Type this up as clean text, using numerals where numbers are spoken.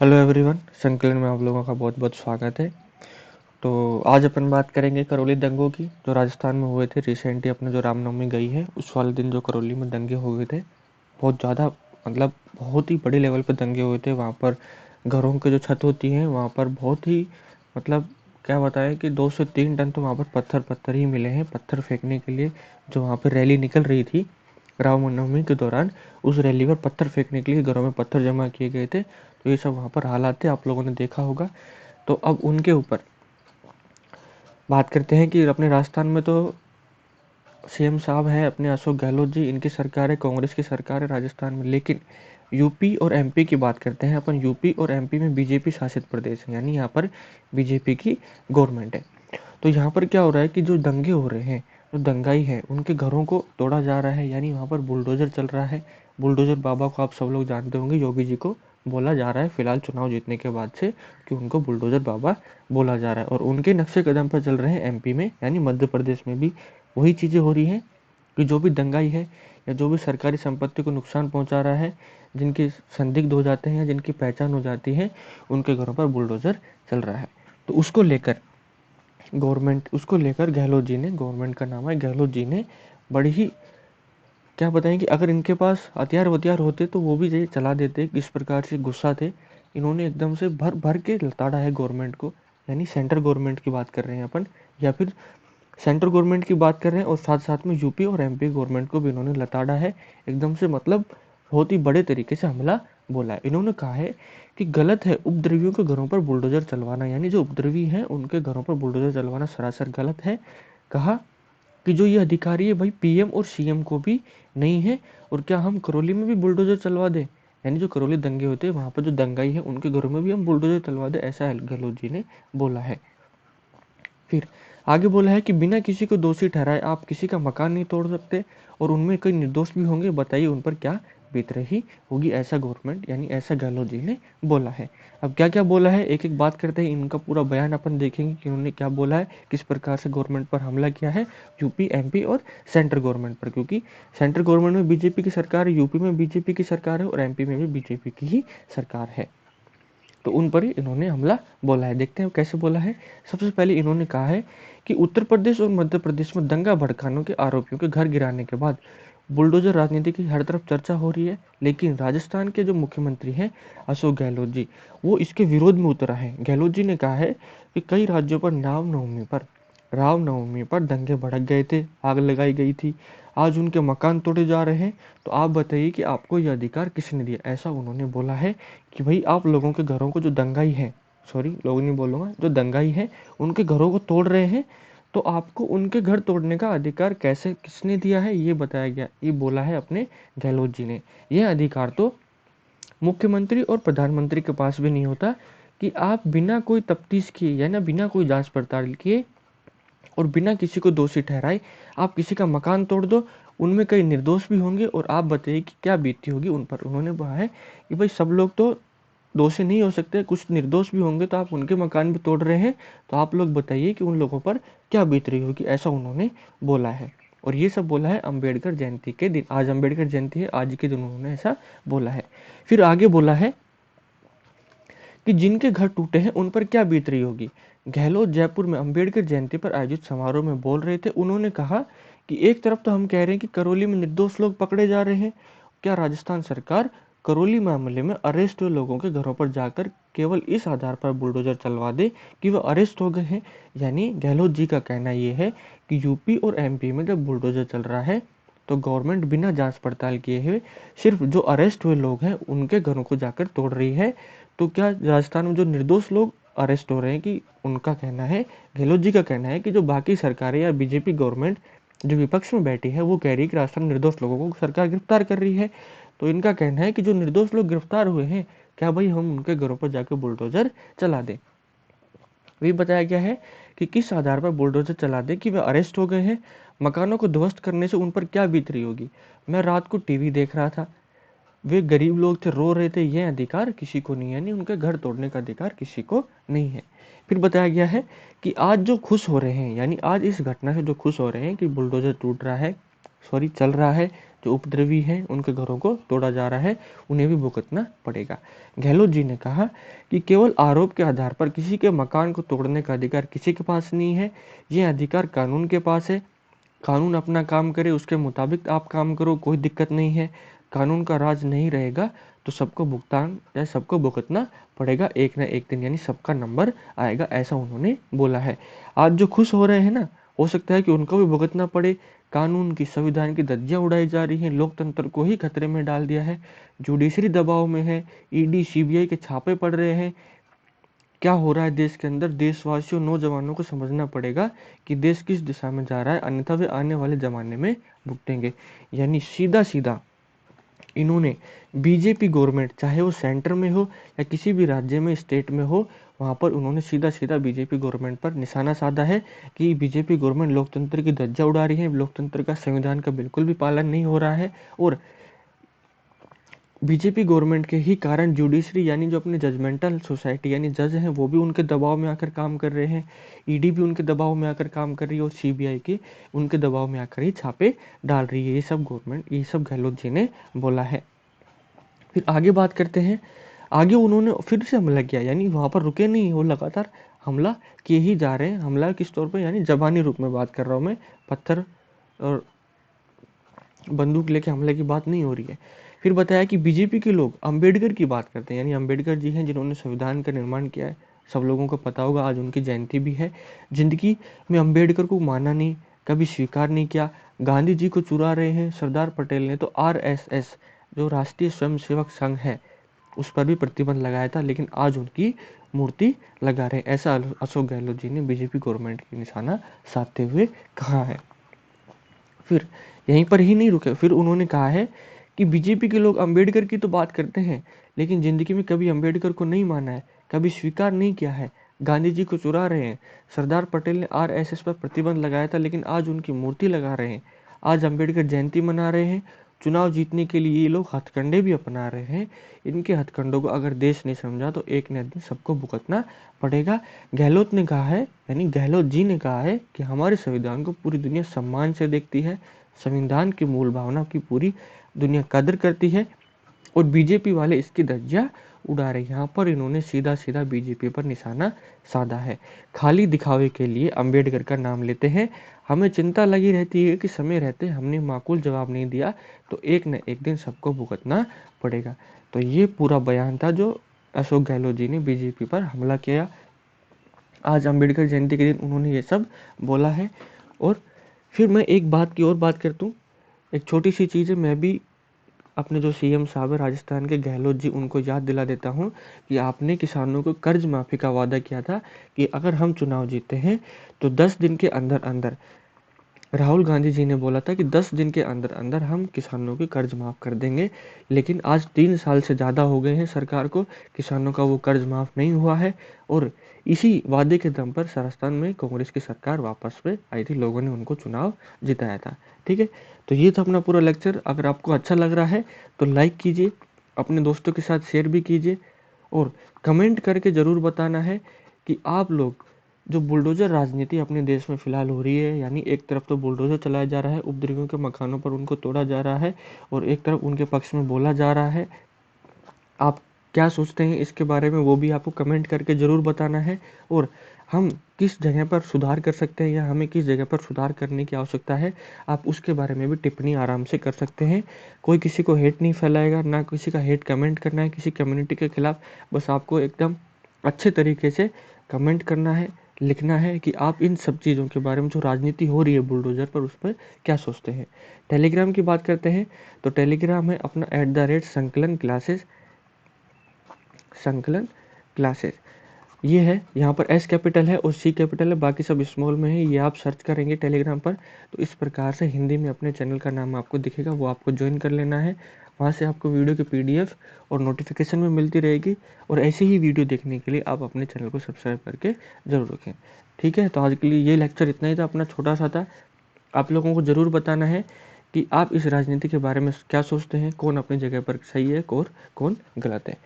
Hello everyone, संकलन में आप लोगों का बहुत बहुत स्वागत है। तो आज अपन बात करेंगे करौली दंगों की, जो राजस्थान में हुए थे रिसेंटली। अपने जो रामनवमी गई है उस वाले दिन जो करौली में दंगे हुए थे, बहुत ज़्यादा, मतलब बहुत ही बड़े लेवल पे दंगे हुए थे। वहाँ पर घरों की जो छत होती है वहाँ पर बहुत ही, मतलब क्या बताएं कि 2 से 3 टन तो वहाँ पर पत्थर पत्थर ही मिले हैं, पत्थर फेंकने के लिए। जो वहाँ पर रैली निकल रही थी रामनवमी के दौरान, उस रैली पर पत्थर फेंकने के लिए घरों में पत्थर जमा किए गए थे। तो ये सब वहाँ पर हालात थे, आप लोगों ने देखा होगा। तो अब उनके ऊपर बात करते हैं कि अपने राजस्थान में तो सीएम साहब हैं अपने अशोक गहलोत जी, इनकी सरकार है, कांग्रेस की सरकार है राजस्थान में। लेकिन यूपी और एमपी की बात करते हैं अपन। यूपी और एमपी में बीजेपी शासित प्रदेश है, यानी यहाँ पर बीजेपी की गवर्नमेंट है। तो यहाँ पर क्या हो रहा है कि जो दंगे हो रहे हैं, जो दंगाई है, उनके घरों को तोड़ा जा रहा है, यानी वहाँ पर बुलडोजर चल रहा है। बुलडोजर बाबा को आप सब लोग जानते होंगे, योगी जी को बोला जा रहा है फिलहाल चुनाव जीतने के बाद से कि उनको बुलडोजर बाबा बोला जा रहा है। और उनके नक्शे कदम पर चल रहे हैं एमपी में, यानी मध्य प्रदेश में भी वही चीज़ें हो रही हैं कि जो भी दंगाई है या जो भी सरकारी संपत्ति को नुकसान पहुंचा रहा है, जिनके संदिग्ध हो जाते हैं या जिनकी पहचान हो जाती है, उनके घरों पर बुलडोजर चल रहा है। तो उसको लेकर गहलोत जी ने, गवर्नमेंट का नाम है गहलोत जी ने, बड़ी ही, क्या बताएं कि अगर इनके पास हथियार वथियार होते तो वो भी ये चला देते। किस प्रकार से गुस्सा थे, इन्होंने एकदम से भर भर के लताड़ा है गवर्नमेंट को। यानी सेंट्रल गवर्नमेंट की बात कर रहे हैं अपन, या फिर सेंट्रल गवर्नमेंट की बात कर रहे हैं, और साथ साथ में यूपी और एमपी गवर्नमेंट को भी इन्होंने लताड़ा है एकदम से। मतलब बहुत ही बड़े तरीके से हमला बोला है। इन्होंने कहा है कि गलत है उपद्रवियों के घरों पर बुलडोजर चलवाना, यानी जो उपद्रवी हैं उनके घरों पर बुलडोजर चलवाना सरासर गलत है। कहा कि जो ये अधिकारी है भाई, पीएम और सीएम को भी नहीं है, और क्या हम करौली में भी बुलडोजर चलवा दें? यानी जो करौली दंगे होते हैं वहां पर जो दंगाई है उनके घरों में भी हम बुलडोजर चलवा दें, ऐसा गहलोत जी ने बोला है। फिर आगे बोला है कि बिना किसी को दोषी ठहराए आप किसी का मकान नहीं तोड़ सकते, और उनमें कई निर्दोष भी होंगे, बताइए उन पर क्या बीत रही होगी। ऐसा गवर्नमेंट, यानी ऐसा गहलोत जी ने बोला है। अब क्या क्या बोला है, एक एक बात करते हैं, इनका पूरा बयान अपन देखेंगे कि उन्होंने क्या बोला है, किस प्रकार से गवर्नमेंट पर हमला किया है, यूपी एमपी और सेंट्रल गवर्नमेंट पर। क्योंकि सेंट्रल गवर्नमेंट में बीजेपी की सरकार है, यूपी में बीजेपी की सरकार है, और एमपी में भी बीजेपी की ही सरकार है। तो उन पर ही इन्होंने हमला बोला है। देखते हैं कैसे बोला है। सबसे पहले इन्होंने कहा है कि उत्तर प्रदेश और मध्य प्रदेश में दंगा भड़काने के आरोपियों के घर गिराने के बाद बुलडोजर राजनीति की हर तरफ चर्चा हो रही है, लेकिन राजस्थान के जो मुख्यमंत्री हैं अशोक गहलोत जी, वो इसके विरोध में उतरा है। गहलोत जी ने कहा है कि कई राज्यों पर रामनवमी पर दंगे भड़क गए थे, आग लगाई गई थी, आज उनके मकान तोड़े जा रहे हैं। तो आप बताइए कि आपको यह अधिकार किसने दिया? ऐसा उन्होंने बोला है कि भाई आप लोगों के घरों को जो दंगाई है, सॉरी लोग नहीं बोलूँगा, जो दंगाई है उनके घरों को तोड़ रहे हैं, तो आपको उनके घर तोड़ने का अधिकार कैसे, किसने दिया है, ये बताया गया, ये बोला है अपने गहलोत जी ने। यह अधिकार तो मुख्यमंत्री और प्रधानमंत्री के पास भी नहीं होता कि आप बिना कोई तफ्तीश किए या ना बिना कोई जांच पड़ताल किए और बिना किसी को दोषी ठहराए आप किसी का मकान तोड़ दो। उनमें कई निर्दोष भी होंगे, और आप बताइए कि क्या बीती होगी उन पर। उन्होंने कहा है कि भाई सब लोग तो दोषी नहीं हो सकते, कुछ निर्दोष भी होंगे, तो आप उनके मकान भी तोड़ रहे हैं, तो आप लोग बताइए कि उन लोगों पर क्या बीत रही होगी। ऐसा उन्होंने बोला है। और ये सब बोला है अंबेडकर जयंती के दिन। आज अंबेडकर जयंती है, आज के दिन उन्होंने ऐसा बोला है। फिर आगे बोला है कि जिनके घर टूटे हैं उन पर क्या बीत रही होगी। गहलोत जयपुर में अंबेडकर जयंती पर आयोजित समारोह में बोल रहे थे। उन्होंने कहा कि एक तरफ तो हम कह रहे हैं कि करौली में निर्दोष लोग पकड़े जा रहे हैं, क्या राजस्थान सरकार करौली मामले में अरेस्ट हुए लोगों के घरों पर जाकर केवल इस आधार पर बुलडोजर चलवा दे कि वो अरेस्ट हो गए हैं? यानी गहलोत जी का कहना यह है कि यूपी और एमपी में जब बुलडोजर चल रहा है तो गवर्नमेंट बिना जांच पड़ताल किए हुए सिर्फ जो अरेस्ट हुए लोग हैं उनके घरों को जाकर तोड़ रही है। तो क्या राजस्थान में जो निर्दोष लोग अरेस्ट हो रहे हैं, कि उनका कहना है, गहलोत जी का कहना है कि जो बाकी सरकारें या बीजेपी गवर्नमेंट जो विपक्ष में बैठी है वो कह रही है कि राजस्थान में निर्दोष लोगों को सरकार गिरफ्तार कर रही है। तो इनका कहना है कि जो निर्दोष लोग गिरफ्तार हुए हैं, क्या भाई हम उनके घरों पर जाकर बुलडोजर चला दें? भी बताया गया है कि किस आधार पर बुलडोजर चला दे कि वे अरेस्ट हो गए हैं, मकानों को ध्वस्त करने से उन पर क्या बीत रही होगी। मैं रात को टीवी देख रहा था, वे गरीब लोग थे, रो रहे थे, यह अधिकार किसी को नहीं है, यानी उनके घर तोड़ने का अधिकार किसी को नहीं है। फिर बताया गया है कि आज जो खुश हो रहे हैं, यानी आज इस घटना से जो खुश हो रहे हैं कि बुलडोजर टूट रहा है, सॉरी चल रहा है, जो उपद्रवी हैं उनके घरों को तोड़ा जा रहा है, उन्हें भी भुगतना पड़ेगा। गहलोत जी ने कहा कि केवल आरोप के आधार पर किसी के मकान को तोड़ने का अधिकार किसी के पास नहीं है, ये अधिकार कानून के पास है। कानून अपना काम करे, उसके मुताबिक आप काम करो, कोई दिक्कत नहीं है। कानून का राज नहीं रहेगा तो सबको भुगतान या सबको भुगतना पड़ेगा एक ना एक दिन, यानी सबका नंबर आएगा, ऐसा उन्होंने बोला है। आज जो खुश हो रहे हैं ना, हो सकता है कि उनको भी भुगतना पड़े। कानून की, संविधान की धज्जियां उड़ाई जा रही हैं, लोकतंत्र को ही खतरे में डाल दिया है, जुडिशरी दबाव में है, ईडी सीबीआई के छापे पड़ रहे हैं। क्या हो रहा है देश के अंदर, देशवासियों, नौजवानों को समझना पड़ेगा कि देश किस दिशा में जा रहा है, अन्यथा वे आने वाले जमाने में भुगतेंगे। यानी सीधा सीधा इन्होंने बीजेपी गवर्नमेंट, चाहे वो सेंटर में हो या किसी भी राज्य में, स्टेट में हो, वहां पर उन्होंने सीधा सीधा बीजेपी गवर्नमेंट पर निशाना साधा है कि बीजेपी गवर्नमेंट लोकतंत्र की धज्जियां उड़ा रही है, लोकतंत्र का, संविधान का बिल्कुल भी पालन नहीं हो रहा है। और बीजेपी गवर्नमेंट के ही कारण जुडिशरी, यानी जो अपने जजमेंटल सोसाइटी यानी जज हैं, वो भी उनके दबाव में आकर काम कर रहे हैं, ईडी भी उनके दबाव में आकर काम कर रही है और सीबीआई की उनके दबाव में आकर ही छापे डाल रही है। ये सब गवर्नमेंट, ये सब गहलोत जी ने बोला है। फिर आगे बात करते हैं। आगे उन्होंने फिर से हमला किया, यानी वहां पर रुके नहीं, वो लगातार हमला किए ही जा रहे हैं। हमला किस तौर पर, यानी जबानी रूप में बात कर रहा हूँ मैं, पत्थर और बंदूक लेके हमले की बात नहीं हो रही है। फिर बताया कि बीजेपी के लोग अंबेडकर की बात करते हैं, यानी अंबेडकर जी हैं जिन्होंने संविधान का निर्माण किया है, सब लोगों को पता होगा, आज उनकी जयंती भी है। जिंदगी में अंबेडकर को माना नहीं, कभी स्वीकार नहीं किया, गांधी जी को चुरा रहे हैं। सरदार पटेल ने तो आरएसएस, जो राष्ट्रीय स्वयंसेवक संघ है, उस पर भी प्रतिबंध लगाया था, लेकिन आज उनकी मूर्ति लगा रहे हैं। ऐसा अशोक गहलोत जी ने बीजेपी गवर्नमेंट की निशाना साधते हुए कहा है। फिर यहीं पर ही नहीं रुके, फिर उन्होंने कहा है कि बीजेपी के लोग अंबेडकर की तो बात करते हैं, लेकिन जिंदगी में कभी अंबेडकर को नहीं माना है, कभी स्वीकार नहीं किया है, गांधी जी को चुरा रहे हैं। सरदार पटेल ने आरएसएस पर प्रतिबंध लगाया था, लेकिन आज उनकी मूर्ति लगा रहे हैं। आज अंबेडकर जयंती मना रहे हैं। चुनाव जीतने के लिए ये लोग हथकंडे भी अपना रहे हैं। इनके हथकंडों को अगर देश नहीं समझा तो एक न एक दिन सबको भुगतना पड़ेगा। गहलोत ने कहा है, यानी गहलोत जी ने कहा है कि हमारे संविधान को पूरी दुनिया सम्मान से देखती है, संविधान की मूल भावना की पूरी दुनिया कदर करती है, और बीजेपी वाले इसकी धज्जियां उड़ा रहे हैं। यहाँ पर इन्होंने सीधा सीधा बीजेपी पर निशाना साधा है। खाली दिखावे के लिए अंबेडकर का नाम लेते हैं। हमें चिंता लगी रहती है कि समय रहते हमने माकूल जवाब नहीं दिया तो एक न एक दिन सबको भुगतना पड़ेगा। तो ये पूरा बयान था जो अशोक गहलोत जी ने बीजेपी पर हमला किया। आज अंबेडकर जयंती के दिन उन्होंने ये सब बोला है। और फिर मैं एक बात की और बात करता हूँ, एक छोटी सी चीज़ है, मैं भी अपने जो सीएम साहब है राजस्थान के, गहलोत जी, उनको याद दिला देता हूँ कि आपने किसानों को कर्ज माफ़ी का वादा किया था कि अगर हम चुनाव जीते हैं तो 10 दिन के अंदर अंदर, राहुल गांधी जी ने बोला था कि 10 दिन के अंदर अंदर हम किसानों के कर्ज माफ़ कर देंगे, लेकिन आज 3 साल से ज़्यादा हो गए हैं सरकार को, किसानों का वो कर्ज माफ़ नहीं हुआ है। और इसी वादे के दम पर राजस्थान में कांग्रेस की सरकार वापस पे आई थी, लोगों ने उनको चुनाव जिताया था। ठीक है, तो ये था अपना पूरा लेक्चर। अगर आपको अच्छा लग रहा है तो लाइक कीजिए, अपने दोस्तों के साथ शेयर भी कीजिए, और कमेंट करके ज़रूर बताना है कि आप लोग, जो बुलडोजर राजनीति अपने देश में फिलहाल हो रही है, यानी एक तरफ तो बुलडोजर चलाया जा रहा है, उपद्रवियों के मकानों पर उनको तोड़ा जा रहा है, और एक तरफ उनके पक्ष में बोला जा रहा है, आप क्या सोचते हैं इसके बारे में वो भी आपको कमेंट करके ज़रूर बताना है। और हम किस जगह पर सुधार कर सकते हैं या हमें किस जगह पर सुधार करने की आवश्यकता है, आप उसके बारे में भी टिप्पणी आराम से कर सकते हैं। कोई किसी को हेट नहीं फैलाएगा, ना किसी का हेट कमेंट करना है किसी कम्युनिटी के खिलाफ। बस आपको एकदम अच्छे तरीके से कमेंट करना है, लिखना है कि आप इन सब चीज़ों के बारे में, जो राजनीति हो रही है बुलडोजर पर, उस पर क्या सोचते हैं। टेलीग्राम की बात करते हैं तो टेलीग्राम है अपना @संकलन क्लासेस, संकलन क्लासेस, ये है। यहाँ पर एस कैपिटल है और सी कैपिटल है, बाकी सब स्मॉल में है। ये आप सर्च करेंगे टेलीग्राम पर तो इस प्रकार से हिंदी में अपने चैनल का नाम आपको दिखेगा, वो आपको ज्वाइन कर लेना है। वहाँ से आपको वीडियो की पीडीएफ और नोटिफिकेशन में मिलती रहेगी, और ऐसी ही वीडियो देखने के लिए आप अपने चैनल को सब्सक्राइब करके ज़रूर रखें। ठीक है, तो आज के लिए ये लेक्चर इतना ही था, अपना छोटा सा था। आप लोगों को ज़रूर बताना है कि आप इस राजनीति के बारे में क्या सोचते हैं, कौन अपनी जगह पर सही है और कौन गलत है।